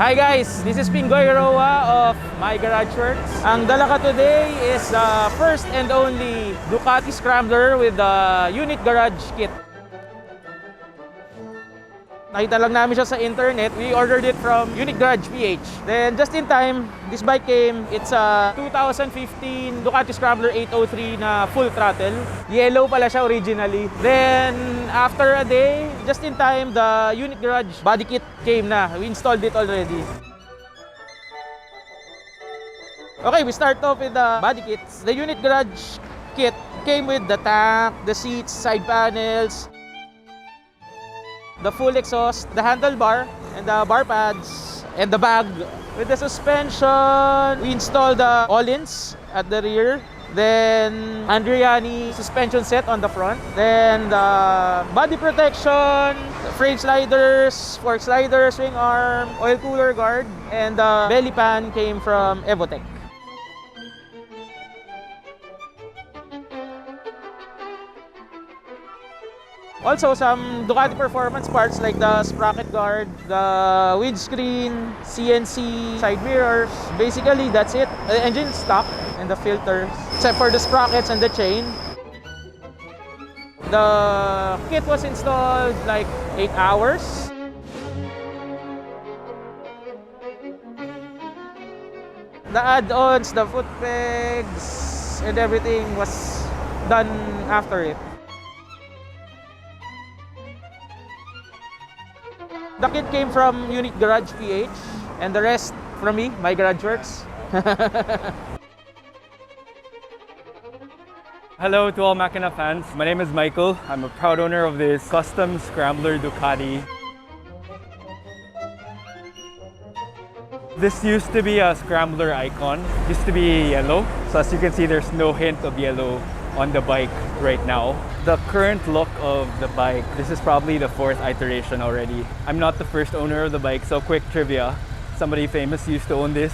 Hi guys, this is Pingoy Roa of My Garage Works. Ang dala ko today is the first and only Ducati Scrambler with the unit garage kit. Nakita lang namin siya sa internet. We ordered it from Unit Garage PH. Then just in time, this bike came. It's a 2015 Ducati Scrambler 803 na full throttle. Yellow pala siya originally. Then after a day, just in time, the Unit Garage body kit came na. We installed it already. Okay, we start off with the body kits. The Unit Garage kit came with the tank, the seats, side panels, the full exhaust, the handlebar, and the bar pads, and the bag. With the suspension, we installed the all-ins at the rear. Then, Andriani suspension set on the front. Then, the body protection, the frame sliders, fork slider, swing arm, oil cooler guard, and the belly pan came from Evotech. Also, some Ducati performance parts like the sprocket guard, the windscreen, CNC, side mirrors. Basically, that's it. The engine stock and the filters, except for the sprockets and the chain. The kit was installed like 8 hours. The add-ons, the foot pegs, and everything was done after it. The kit came from Unit Garage PH, and the rest from me, My Garage Works. Hello to all Makina fans. My name is Michael. I'm a proud owner of this custom Scrambler Ducati. This used to be a Scrambler icon. It used to be yellow. So as you can see, there's no hint of yellow on the bike right now. The current look of the bike, this is probably the 4th iteration already. I'm not the first owner of the bike, so quick trivia. Somebody famous used to own this.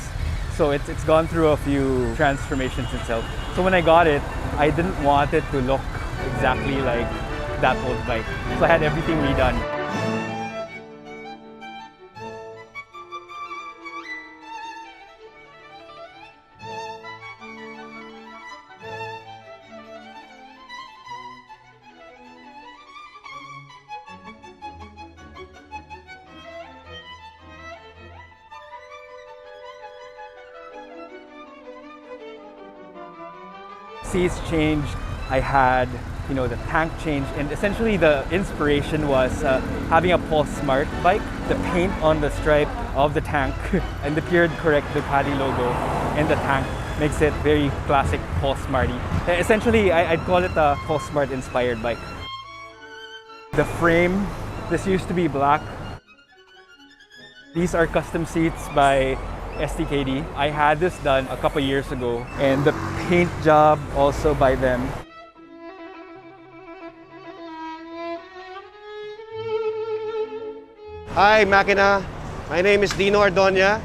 So it's gone through a few transformations itself. So when I got it, I didn't want it to look exactly like that old bike. So I had everything redone. Seats changed. I had, the tank changed, and essentially the inspiration was having a Pulse Smart bike. The paint on the stripe of the tank and the appeared correct Ducati logo in the tank makes it very classic Pulse Smarty. Essentially, I'd call it a Pulse Smart inspired bike. The frame, this used to be black. These are custom seats by STKD. I had this done a couple years ago, and the paint job also by them. Hi Makina, my name is Dino Ardonia.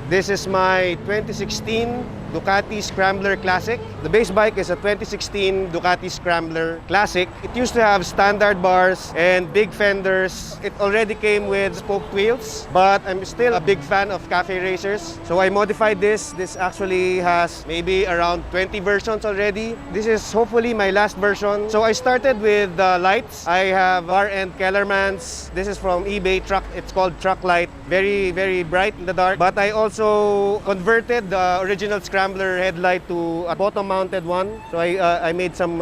This is my 2016 Ducati Scrambler Classic. The base bike is a 2016 Ducati Scrambler Classic. It used to have standard bars and big fenders. It already came with spoked wheels, but I'm still a big fan of cafe racers. So I modified this. This actually has maybe around 20 versions already. This is hopefully my last version. So I started with the lights. I have R&D Kellerman's. This is from eBay truck. It's called Truck Light. Very, very bright in the dark. But I also converted the original Scrambler headlight to a bottom-mounted one. So I made some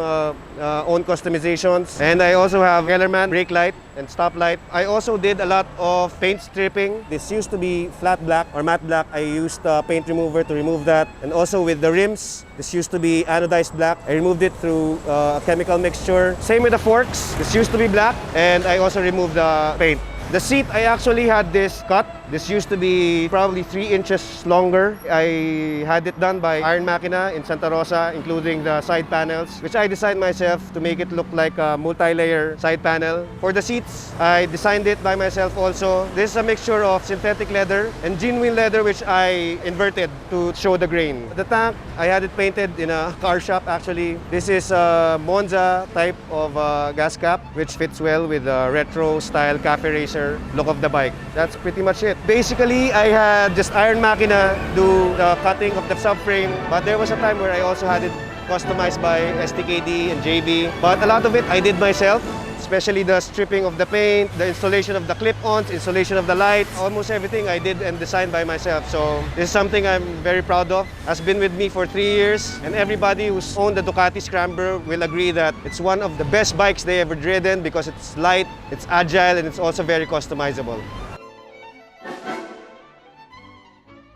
own customizations. And I also have Kellerman brake light and stop light. I also did a lot of paint stripping. This used to be flat black or matte black. I used paint remover to remove that. And also with the rims, this used to be anodized black. I removed it through a chemical mixture. Same with the forks. This used to be black, and I also removed the paint. The seat, I actually had this cut. This used to be probably 3 inches longer. I had it done by Iron Makina in Santa Rosa, including the side panels, which I designed myself to make it look like a multi-layer side panel. For the seats, I designed it by myself also. This is a mixture of synthetic leather and genuine leather, which I inverted to show the grain. The tank, I had it painted in a car shop actually. This is a Monza type of gas cap, which fits well with the retro style cafe racer racer look of the bike. That's pretty much it. Basically, I had just iron makina do the cutting of the subframe, but there was a time where I also had it customized by STKD and JB. But a lot of it I did myself, especially the stripping of the paint, the installation of the clip-ons, installation of the lights. Almost everything I did and designed by myself. So this is something I'm very proud of. Has been with me for 3 years, and everybody who's owned the Ducati Scrambler will agree that it's one of the best bikes they ever ridden because it's light, it's agile, and it's also very customizable.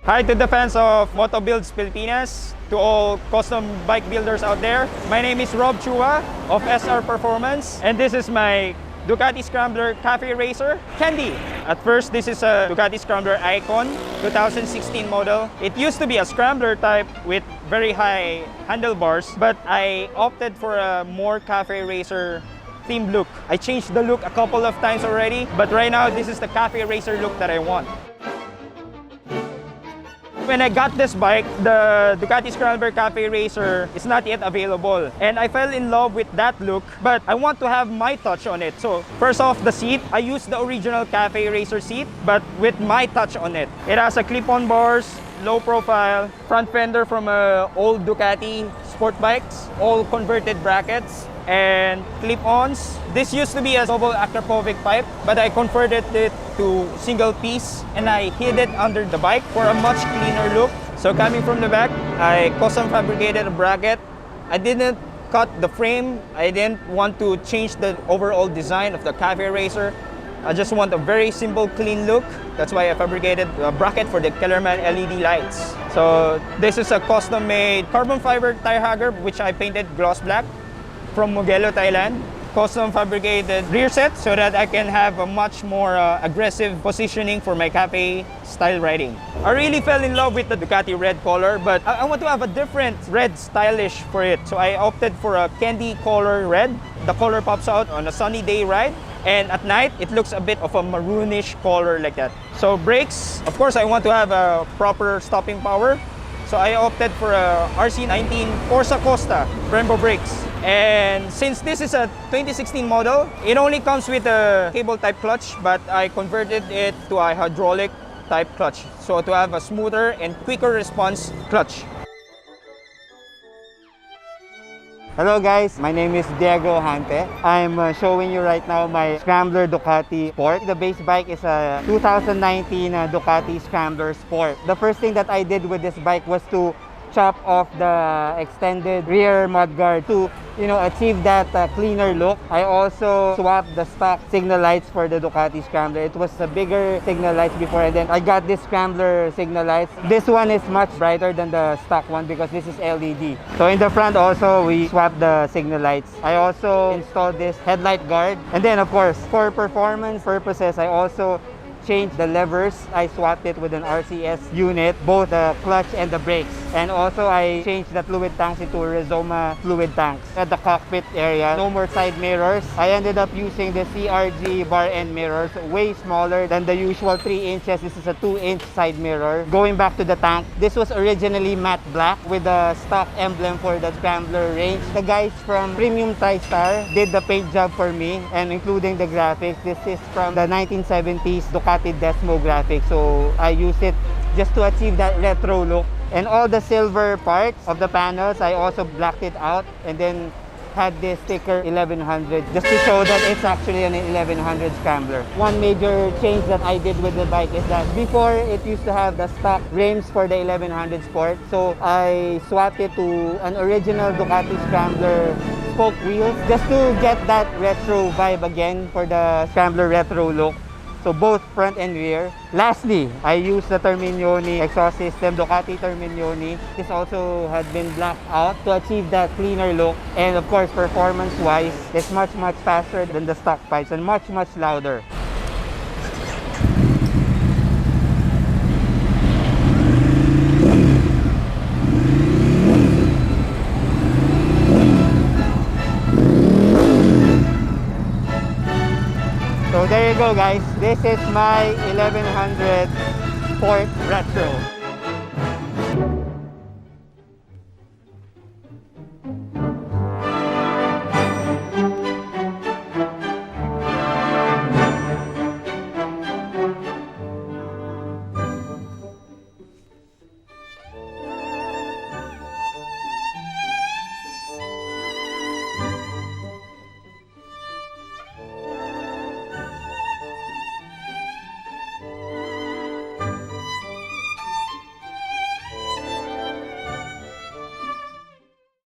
Hi to the fans of Moto Builds Pilipinas, to all custom bike builders out there. My name is Rob Chua of SR Performance, and this is my Ducati Scrambler Cafe Racer Candy. At first, this is a Ducati Scrambler Icon 2016 model. It used to be a Scrambler type with very high handlebars, but I opted for a more Cafe Racer themed look. I changed the look a couple of times already, but right now this is the Cafe Racer look that I want. When I got this bike, the Ducati Scrambler Cafe Racer is not yet available. And I fell in love with that look, but I want to have my touch on it. So first off, the seat, I used the original Cafe Racer seat, but with my touch on it. It has a clip-on bars, low profile, front fender from old Ducati sport bikes, all converted brackets, and clip-ons. This used to be a double Akrapovic pipe, but I converted it to single piece and I hid it under the bike for a much cleaner look. So coming from the back, I custom fabricated a bracket. I didn't cut the frame. I didn't want to change the overall design of the Cafe Racer. I just want a very simple, clean look. That's why I fabricated a bracket for the Kellerman LED lights. So this is a custom-made carbon fiber tire hugger, which I painted gloss black from Mugello, Thailand. Custom fabricated rear set so that I can have a much more aggressive positioning for my cafe style riding. I really fell in love with the Ducati red color, but I want to have a different red stylish for it. So I opted for a candy color red. The color pops out on a sunny day ride, and at night it looks a bit of a maroonish color like that. So brakes, of course I want to have a proper stopping power. So I opted for a RC19 Corsa Costa Brembo brakes. And since this is a 2016 model, it only comes with a cable type clutch, but I converted it to a hydraulic type clutch. So to have a smoother and quicker response clutch. Hello guys, my name is Diego Hante. I'm showing you right now my Scrambler Ducati Sport. The base bike is a 2019 Ducati Scrambler Sport. The first thing that I did with this bike was to chop off the extended rear mudguard to achieve that cleaner look. I also swapped the stock signal lights for the Ducati Scrambler. It was a bigger signal lights before, and then I got this Scrambler signal lights. This one is much brighter than the stock one because this is LED. So in the front also we swapped the signal lights. I also installed this headlight guard, and then of course for performance purposes I also changed the levers. I swapped it with an RCS unit, both the clutch and the brakes. And also I changed the fluid tanks into Rizoma fluid tanks. At the cockpit area, no more side mirrors. I ended up using the CRG bar end mirrors, way smaller than the usual 3 inches. This is a 2-inch side mirror. Going back to the tank, this was originally matte black with the stock emblem for the Scrambler range. The guys from Premium TriStar did the paint job for me, and including the graphics. This is from the 1970s Ducati Desmo graphics, so I used it just to achieve that retro look. And all the silver parts of the panels, I also blacked it out and then had this sticker 1100 just to show that it's actually an 1100 Scrambler. One major change that I did with the bike is that before it used to have the stock rims for the 1100 Sport, so I swapped it to an original Ducati Scrambler spoke wheels just to get that retro vibe again for the Scrambler retro look. So both front and rear. Lastly, I used the Terminioni exhaust system, Ducati Terminioni. This also had been blacked out to achieve that cleaner look. And of course, performance-wise, it's much faster than the stock pipes and much louder. So there you go guys, this is my 1100 Sport Retro.